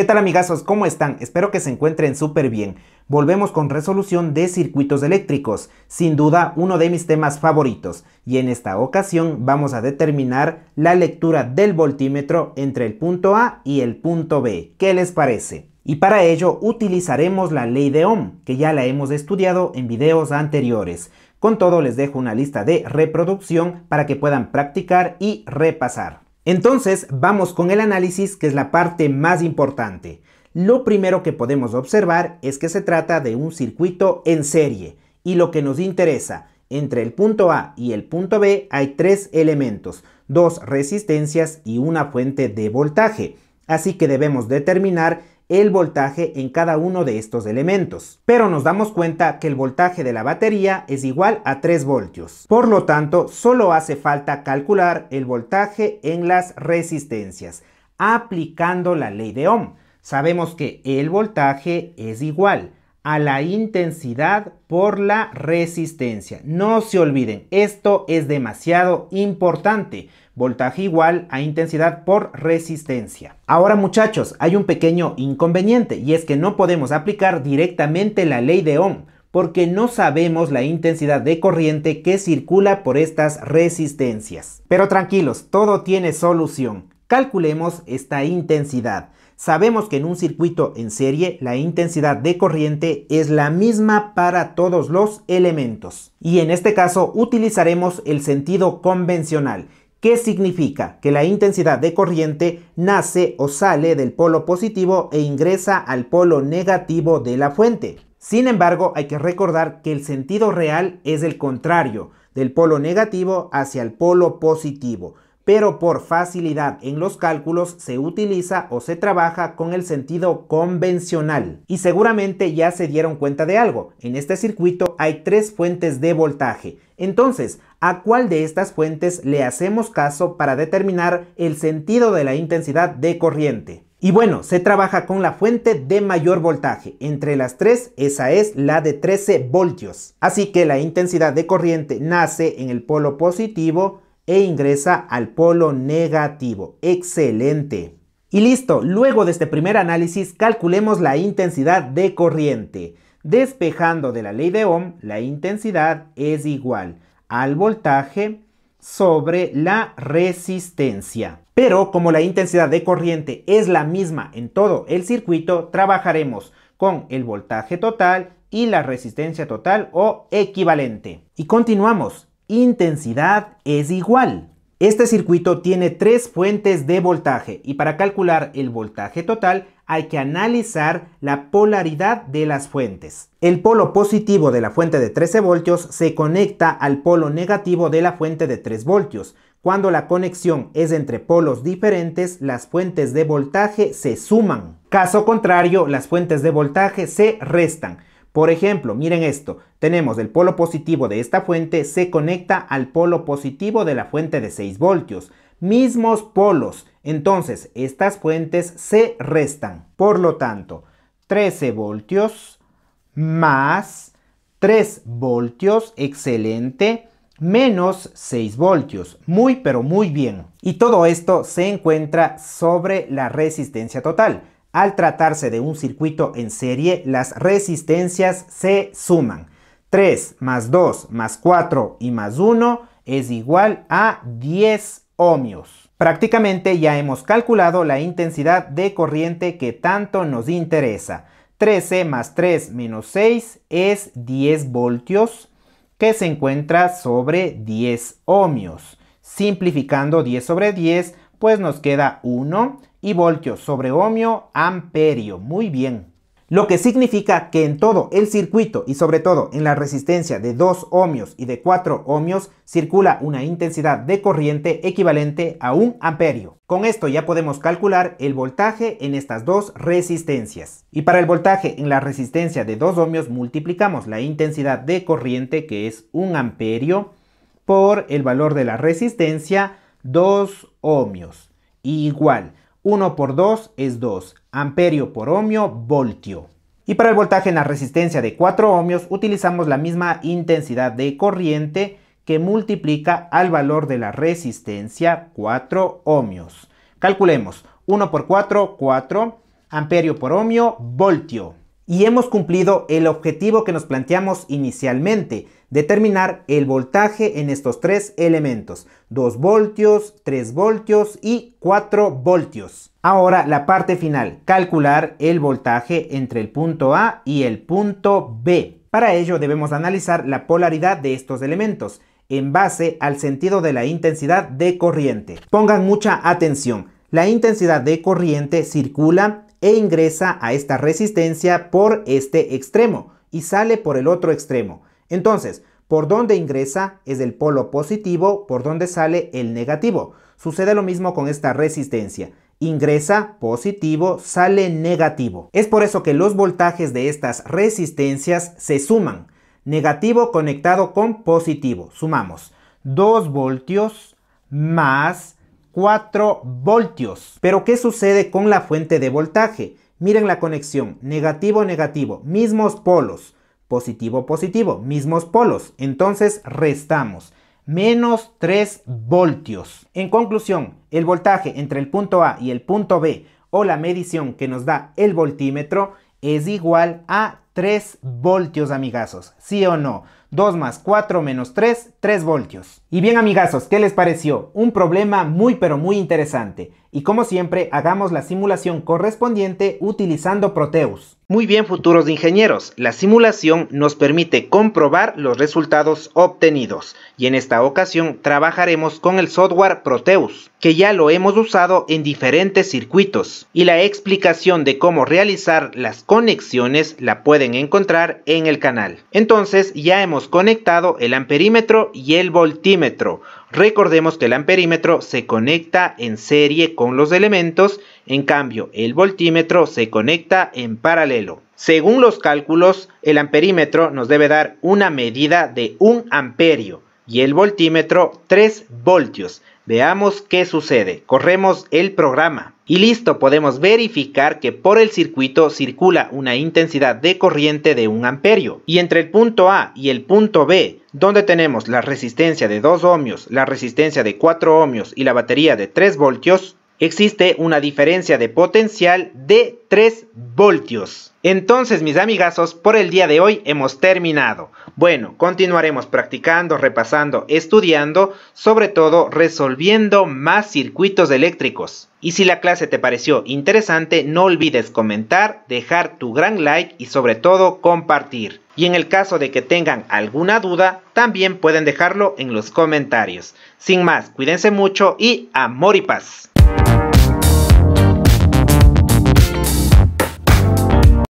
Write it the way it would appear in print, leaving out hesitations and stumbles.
¿Qué tal, amigazos? ¿Cómo están? Espero que se encuentren súper bien. Volvemos con resolución de circuitos eléctricos, sin duda uno de mis temas favoritos, y en esta ocasión vamos a determinar la lectura del voltímetro entre el punto A y el punto B. ¿Qué les parece? Y para ello utilizaremos la ley de Ohm, que ya la hemos estudiado en videos anteriores. Con todo, les dejo una lista de reproducción para que puedan practicar y repasar. Entonces vamos con el análisis, que es la parte más importante. Lo primero que podemos observar es que se trata de un circuito en serie, y lo que nos interesa, entre el punto A y el punto B hay tres elementos, dos resistencias y una fuente de voltaje, así que debemos determinar el voltaje en cada uno de estos elementos. Pero nos damos cuenta que el voltaje de la batería es igual a 3 voltios. Por lo tanto, solo hace falta calcular el voltaje en las resistencias, aplicando la ley de Ohm. Sabemos que el voltaje es igual a la intensidad por la resistencia. No se olviden, esto es demasiado importante. Voltaje igual a intensidad por resistencia. Ahora, muchachos, hay un pequeño inconveniente, y es que no podemos aplicar directamente la ley de Ohm porque no sabemos la intensidad de corriente que circula por estas resistencias. Pero tranquilos, todo tiene solución. Calculemos esta intensidad. Sabemos que en un circuito en serie la intensidad de corriente es la misma para todos los elementos. Y en este caso utilizaremos el sentido convencional. ¿Qué significa? Que la intensidad de corriente nace o sale del polo positivo e ingresa al polo negativo de la fuente. Sin embargo, hay que recordar que el sentido real es el contrario, del polo negativo hacia el polo positivo. Pero por facilidad en los cálculos se utiliza o se trabaja con el sentido convencional. Y seguramente ya se dieron cuenta de algo. En este circuito hay tres fuentes de voltaje. Entonces, ¿a cuál de estas fuentes le hacemos caso para determinar el sentido de la intensidad de corriente? Y bueno, se trabaja con la fuente de mayor voltaje. Entre las tres, esa es la de 13 voltios. Así que la intensidad de corriente nace en el polo positivo e ingresa al polo negativo. ¡Excelente! Y listo, luego de este primer análisis calculemos la intensidad de corriente. Despejando de la ley de Ohm, la intensidad es igual al voltaje sobre la resistencia. Pero como la intensidad de corriente es la misma en todo el circuito, trabajaremos con el voltaje total y la resistencia total o equivalente. Y continuamos. Intensidad es igual. Este circuito tiene tres fuentes de voltaje y para calcular el voltaje total hay que analizar la polaridad de las fuentes. El polo positivo de la fuente de 13 voltios se conecta al polo negativo de la fuente de 3 voltios. Cuando la conexión es entre polos diferentes, las fuentes de voltaje se suman. Caso contrario, las fuentes de voltaje se restan. Por ejemplo, miren esto, tenemos el polo positivo de esta fuente se conecta al polo positivo de la fuente de 6 voltios. Mismos polos, entonces estas fuentes se restan. Por lo tanto, 13 voltios más 3 voltios, excelente, menos 6 voltios, muy pero muy bien. Y todo esto se encuentra sobre la resistencia total. Al tratarse de un circuito en serie, las resistencias se suman. 3 más 2 más 4 y más 1 es igual a 10 ohmios. Prácticamente ya hemos calculado la intensidad de corriente que tanto nos interesa. 13 más 3 menos 6 es 10 voltios, que se encuentra sobre 10 ohmios. Simplificando 10 sobre 10, pues nos queda 1 y voltios sobre ohmio, amperio. Muy bien. Lo que significa que en todo el circuito y sobre todo en la resistencia de 2 ohmios y de 4 ohmios circula una intensidad de corriente equivalente a 1 amperio. Con esto ya podemos calcular el voltaje en estas dos resistencias. Y para el voltaje en la resistencia de 2 ohmios multiplicamos la intensidad de corriente, que es 1 amperio, por el valor de la resistencia 2 ohmios. Igual. 1 por 2 es 2, amperio por ohmio, voltio. Y para el voltaje en la resistencia de 4 ohmios utilizamos la misma intensidad de corriente que multiplica al valor de la resistencia 4 ohmios. Calculemos, 1 por 4, 4, amperio por ohmio, voltio. Y hemos cumplido el objetivo que nos planteamos inicialmente, determinar el voltaje en estos tres elementos, 2 voltios, 3 voltios y 4 voltios. Ahora la parte final, calcular el voltaje entre el punto A y el punto B. Para ello debemos analizar la polaridad de estos elementos en base al sentido de la intensidad de corriente. Pongan mucha atención, la intensidad de corriente circula e ingresa a esta resistencia por este extremo y sale por el otro extremo. Entonces, por donde ingresa es el polo positivo, por donde sale el negativo. Sucede lo mismo con esta resistencia. Ingresa positivo, sale negativo. Es por eso que los voltajes de estas resistencias se suman. Negativo conectado con positivo. Sumamos 2 voltios más 4 voltios. Pero ¿qué sucede con la fuente de voltaje? Miren la conexión, negativo, negativo, mismos polos, positivo, positivo, mismos polos. Entonces restamos, menos 3 voltios. En conclusión, el voltaje entre el punto A y el punto B, o la medición que nos da el voltímetro, es igual a 3 voltios, amigazos. ¿Sí o no? 2 más 4 menos 3, 3 voltios. Y bien, amigazos, ¿qué les pareció? Un problema muy pero muy interesante. Y como siempre, hagamos la simulación correspondiente utilizando Proteus. Muy bien, futuros ingenieros, la simulación nos permite comprobar los resultados obtenidos. Y en esta ocasión trabajaremos con el software Proteus, que ya lo hemos usado en diferentes circuitos. Y la explicación de cómo realizar las conexiones la pueden encontrar en el canal. Entonces ya hemos conectado el amperímetro y el voltímetro. Recordemos que el amperímetro se conecta en serie con los elementos, en cambio el voltímetro se conecta en paralelo. Según los cálculos, el amperímetro nos debe dar una medida de 1 amperio y el voltímetro 3 voltios. Veamos qué sucede. Corremos el programa. Y listo, podemos verificar que por el circuito circula una intensidad de corriente de 1 amperio. Y entre el punto A y el punto B, donde tenemos la resistencia de 2 ohmios, la resistencia de 4 ohmios y la batería de 3 voltios, existe una diferencia de potencial de 3 voltios. Entonces, mis amigazos, por el día de hoy hemos terminado. Bueno, continuaremos practicando, repasando, estudiando, sobre todo resolviendo más circuitos eléctricos. Y si la clase te pareció interesante, no olvides comentar, dejar tu gran like y sobre todo compartir. Y en el caso de que tengan alguna duda, también pueden dejarlo en los comentarios. Sin más, cuídense mucho y amor y paz.